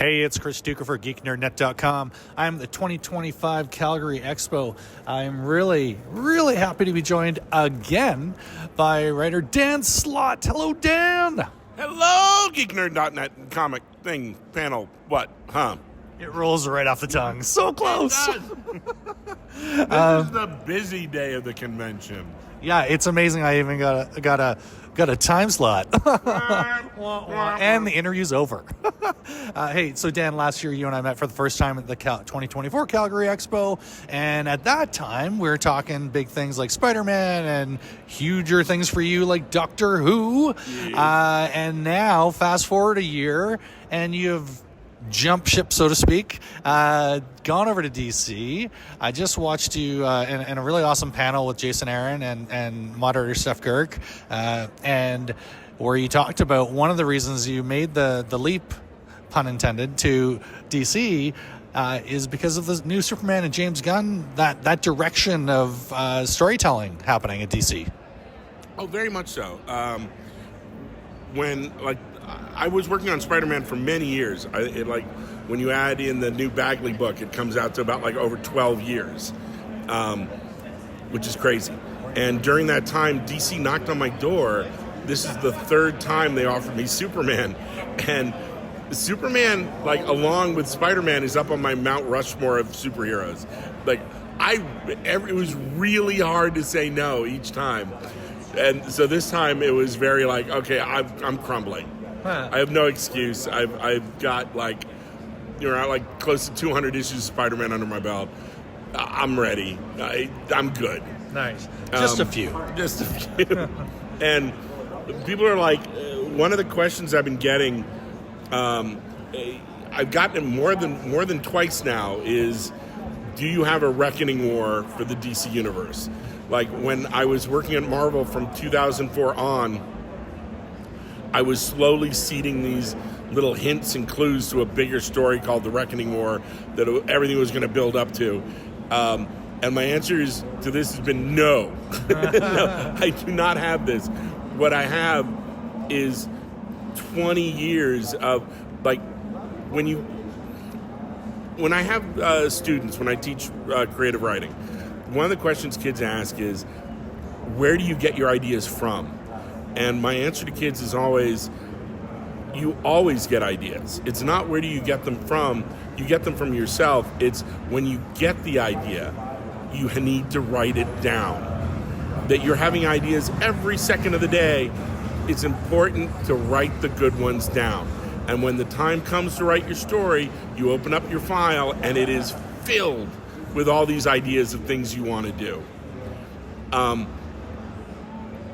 Hey, it's Chris Doucher for GeekNerdNet.com. I'm the 2025 Calgary Expo. I'm really, really happy to be joined again by writer Dan Slott. Hello, Dan. Hello, GeekNerd.net comic thing, panel, what, huh? It rolls right off the tongue. So close. This is the busy day of the convention. Yeah, it's amazing. I even got a time slot. And the interview's over. Hey, so Dan, last year you and I met for the first time at the 2024 Calgary Expo, and at that time we were talking big things like Spider-Man and huger things for you like Doctor Who. Yeah. And now, fast forward a year, and you've jump ship, so to speak, gone over to DC. I just watched you in a really awesome panel with Jason Aaron and moderator Steph Girk, and where you talked about one of the reasons you made the leap, pun intended, to DC is because of the new Superman and James Gunn, that direction of storytelling happening at DC. Oh, very much so. When I was working on Spider-Man for many years. When you add in the new Bagley book, it comes out to about over 12 years, which is crazy. And during that time, DC knocked on my door. This is the third time they offered me Superman. And Superman, along with Spider-Man, is up on my Mount Rushmore of superheroes. It was really hard to say no each time. And so this time it was very okay, I'm crumbling. Huh. I have no excuse. I've got close to 200 issues of Spider-Man under my belt. I'm ready. I'm good. Nice. Just a few. Just a few. And people are one of the questions I've been getting, I've gotten it more than twice now, is, do you have a reckoning war for the DC universe? When I was working at Marvel from 2004 on, I was slowly seeding these little hints and clues to a bigger story called The Reckoning War that everything was going to build up to. And my answer to this has been no. No, I do not have this. What I have is 20 years of, when I have students, when I teach creative writing, one of the questions kids ask is, where do you get your ideas from? And my answer to kids is always, you always get ideas. It's not where do you get them from, you get them from yourself. It's when you get the idea, you need to write it down. That you're having ideas every second of the day, it's important to write the good ones down. And when the time comes to write your story, you open up your file and it is filled with all these ideas of things you want to do.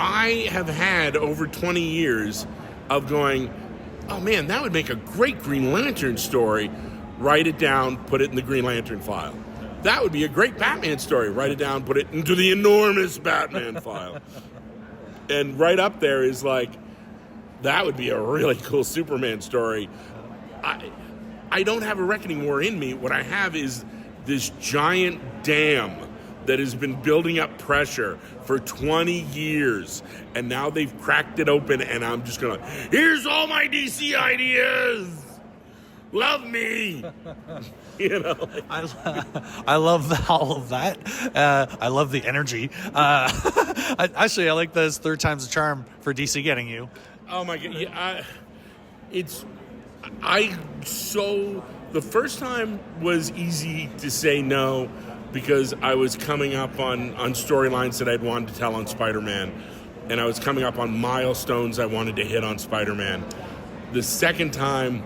I have had over 20 years of going, oh man, that would make a great Green Lantern story. Write it down, put it in the Green Lantern file. That would be a great Batman story. Write it down, put it into the enormous Batman file. And right up there is that would be a really cool Superman story. I don't have a reckoning war in me. What I have is this giant dam that has been building up pressure for 20 years, and now they've cracked it open, and I'm just gonna, here's all my DC ideas, love me. I love all of that. I love the energy. I like this third time's the charm for DC getting you. Oh my God! Yeah, the first time was easy to say no, because I was coming up on storylines that I'd wanted to tell on Spider-Man, and I was coming up on milestones I wanted to hit on Spider-Man. The second time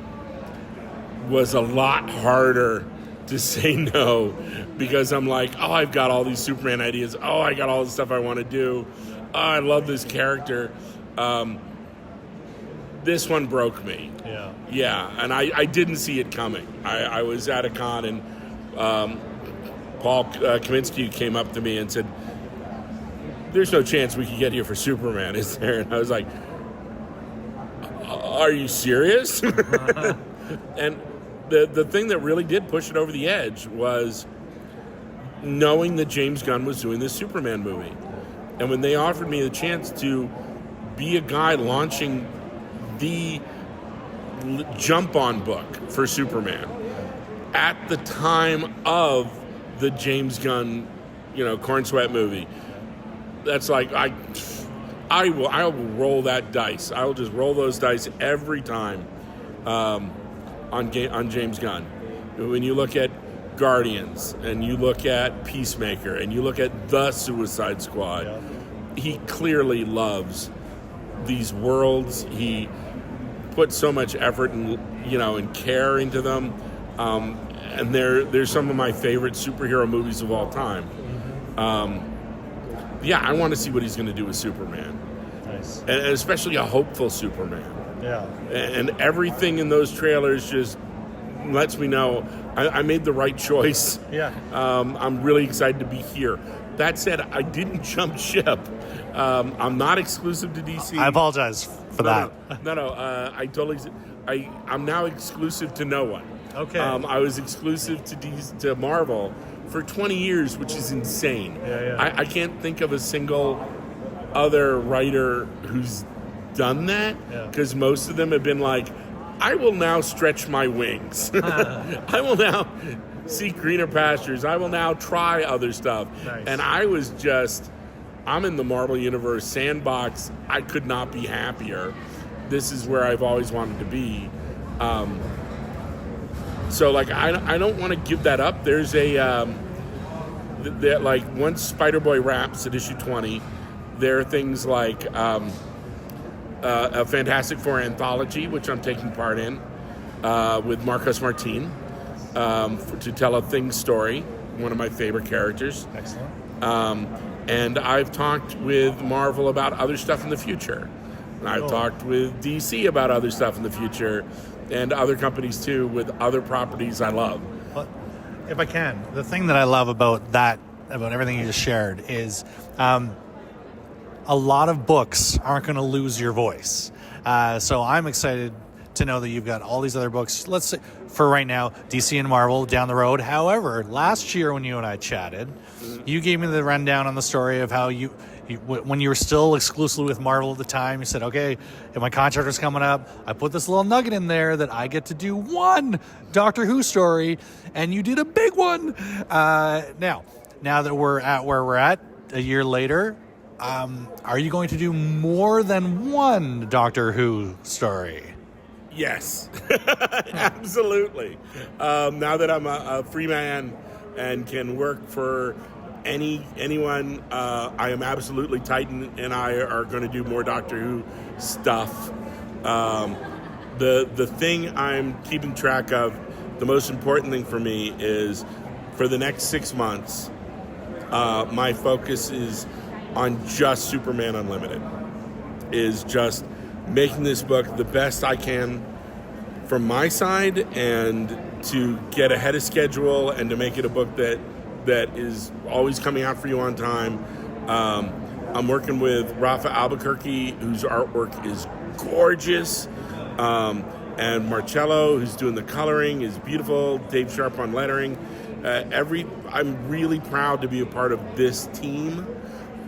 was a lot harder to say no, because I'm I've got all these Superman ideas. Oh, I got all the stuff I want to do. Oh, I love this character. This one broke me. Yeah, and I didn't see it coming. I was at a con, and Paul Kaminsky came up to me and said, there's no chance we could get here for Superman, is there? And I was like, are you serious? And the thing that really did push it over the edge was knowing that James Gunn was doing this Superman movie. And when they offered me the chance to be a guy launching the jump-on book for Superman at the time of the James Gunn, Corn Sweat movie. That's like I will roll that dice. I will just roll those dice every time on James Gunn. When you look at Guardians and you look at Peacemaker and you look at the Suicide Squad, he clearly loves these worlds. He put so much effort and care into them. And they're some of my favorite superhero movies of all time. I want to see what he's going to do with Superman. Nice. And especially a hopeful Superman. Yeah. And everything in those trailers just lets me know I made the right choice. Yeah. I'm really excited to be here. That said, I didn't jump ship. I'm not exclusive to DC. I apologize for that. No. I'm now exclusive to no one. Okay. I was exclusive to Marvel for 20 years, which is insane. Yeah. I can't think of a single other writer who's done that, because most of them have been like, I will now stretch my wings. I will now seek greener pastures. I will now try other stuff. Nice. And I'm in the Marvel Universe sandbox. I could not be happier. This is where I've always wanted to be. So I don't want to give that up. There's once Spider-Boy wraps at issue 20, there are things like a Fantastic Four anthology, which I'm taking part in with Marcos Martin to tell a Thing story, one of my favorite characters. Excellent. And I've talked with Marvel about other stuff in the future. I've talked with DC about other stuff in the future, and other companies too, with other properties I love. But if I can, the thing that I love about everything you just shared is a lot of books aren't going to lose your voice. So I'm excited to know that you've got all these other books. Let's say, for right now, DC and Marvel down the road. However, last year when you and I chatted, you gave me the rundown on the story of how you when you were still exclusively with Marvel at the time, you said, okay, if my contract was coming up, I put this little nugget in there that I get to do one Doctor Who story, and you did a big one. Now that we're at where we're at, a year later, are you going to do more than one Doctor Who story? Yes, absolutely. Now that I'm a free man and can work for anyone, I am absolutely Titan, and I are going to do more Doctor Who stuff. The thing I'm keeping track of, the most important thing for me is for the next 6 months, my focus is on just Superman Unlimited, is just making this book the best I can from my side, and to get ahead of schedule, and to make it a book that is always coming out for you on time. I'm working with Rafa Albuquerque, whose artwork is gorgeous, and Marcello, who's doing the coloring, is beautiful. Dave Sharp on lettering. I'm really proud to be a part of this team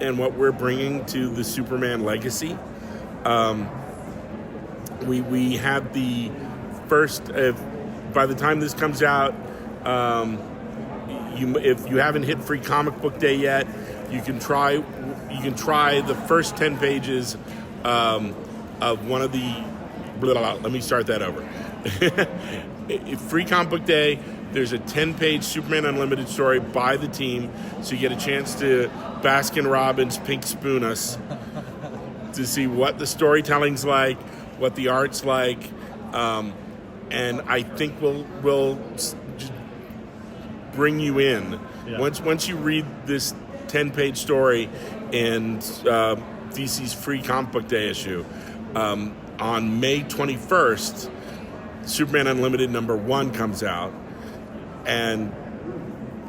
and what we're bringing to the Superman legacy. We have the first, by the time this comes out, if you haven't hit Free Comic Book Day yet, you can try the first 10 pages of one of the let me start that over. Free Comic Book Day, there's a 10-page Superman Unlimited story by the team, so you get a chance to Baskin Robbins pink spoon us to see what the storytelling's like, what the art's like, and I think we'll just bring you in. Yeah. Once you read this 10-page story in DC's Free Comic Book Day issue, on May 21st, Superman Unlimited #1 comes out, and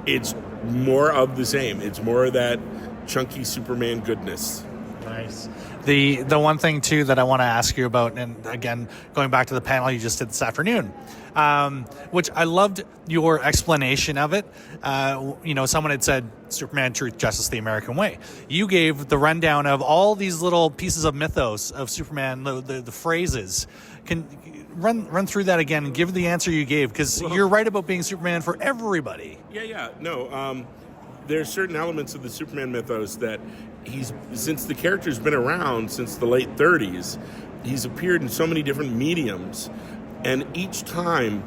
it's more of the same. It's more of that chunky Superman goodness. Nice. The one thing too that I want to ask you about, and again going back to the panel you just did this afternoon, which I loved your explanation of it. Someone had said Superman, Truth, Justice, the American Way. You gave the rundown of all these little pieces of mythos of Superman, the phrases. Can run through that again and give the answer you gave, because you're right about being Superman for everybody. No. There's certain elements of the Superman mythos that since the character's been around since the late 30s, he's appeared in so many different mediums, and each time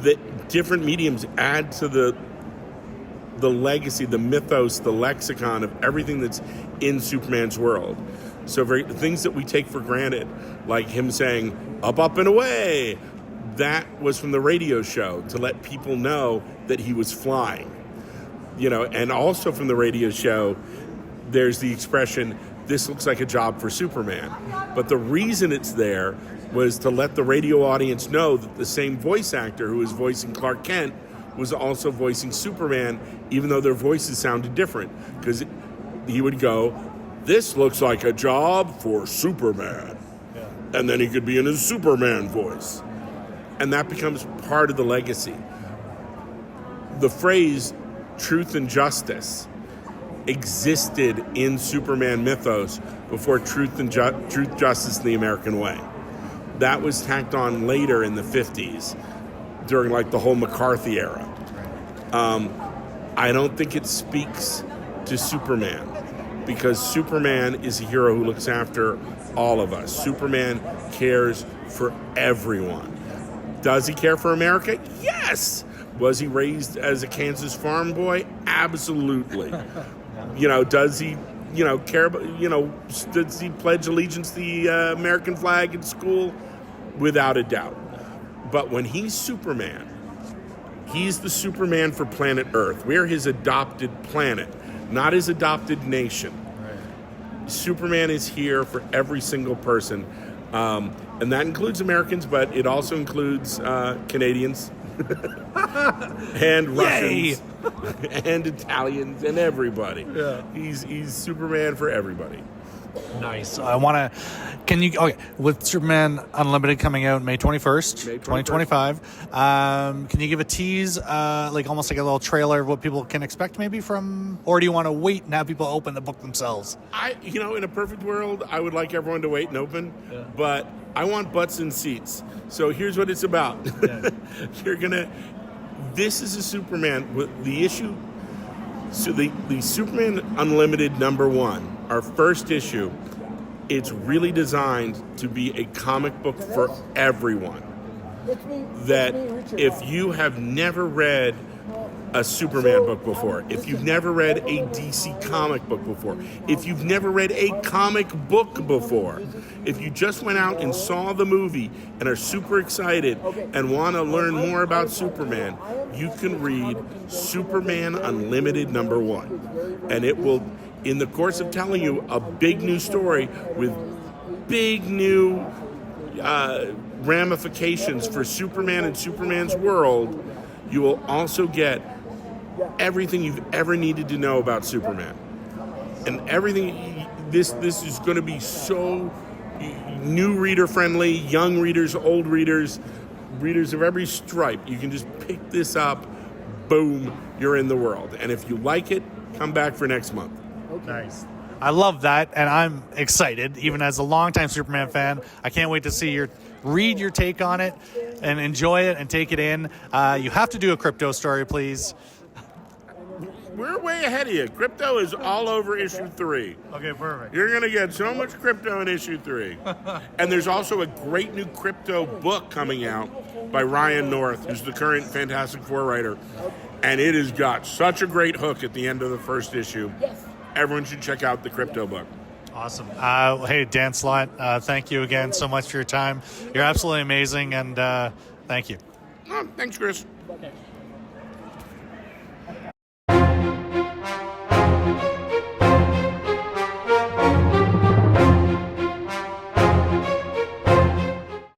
the different mediums add to the legacy, the mythos, the lexicon of everything that's in Superman's world. So things that we take for granted, like him saying, up, up, and away, that was from the radio show to let people know that he was flying. And also from the radio show, there's the expression, this looks like a job for Superman. But the reason it's there was to let the radio audience know that the same voice actor who was voicing Clark Kent was also voicing Superman, even though their voices sounded different. Because he would go, this looks like a job for Superman. Yeah. And then he could be in his Superman voice. And that becomes part of the legacy. The phrase truth and justice existed in Superman mythos before truth, justice, and the American way. That was tacked on later in the 50s during the whole McCarthy era. I don't think it speaks to Superman, because Superman is a hero who looks after all of us. Superman cares for everyone. Does he care for America? Yes! Was he raised as a Kansas farm boy? Absolutely. Does he, care about, does he pledge allegiance to the American flag in school? Without a doubt. But when he's Superman, he's the Superman for planet Earth. We're his adopted planet, not his adopted nation. Right. Superman is here for every single person. And that includes Americans, but it also includes Canadians. And Russians. And Italians and everybody. Yeah. He's Superman for everybody. Nice. With Superman Unlimited coming out May 21st, 2025, can you give a tease, almost like a little trailer of what people can expect maybe from, or do you want to wait and have people open the book themselves? In a perfect world, I would like everyone to wait and open, but I want butts in seats. So here's what it's about. Yeah. This is a Superman with the issue. So the Superman Unlimited #1, our first issue, it's really designed to be a comic book for everyone. That if you have never read a Superman book before, if you've never read a DC comic book before, if you've never read a comic book before, if you just went out and saw the movie and are super excited and want to learn more about Superman, you can read Superman Unlimited #1. And it will, in the course of telling you a big new story with big new ramifications for Superman and Superman's world, you will also get everything you've ever needed to know about Superman. And everything, this is going to be so new reader friendly, young readers, old readers, readers of every stripe. You can just pick this up, boom, you're in the world. And if you like it, come back for next month. Nice. I love that, and I'm excited, even as a longtime Superman fan. I can't wait to read your take on it and enjoy it and take it in. You have to do a crypto story, please. We're way ahead of you. Crypto is all over issue 3. Okay, perfect. You're going to get so much crypto in issue 3. And there's also a great new crypto book coming out by Ryan North, who's the current Fantastic Four writer. And it has got such a great hook at the end of the first issue. Yes. Everyone should check out the crypto book. Awesome. Hey, Dan Slott, thank you again so much for your time. You're absolutely amazing, and thank you. Oh, thanks, Chris. Okay.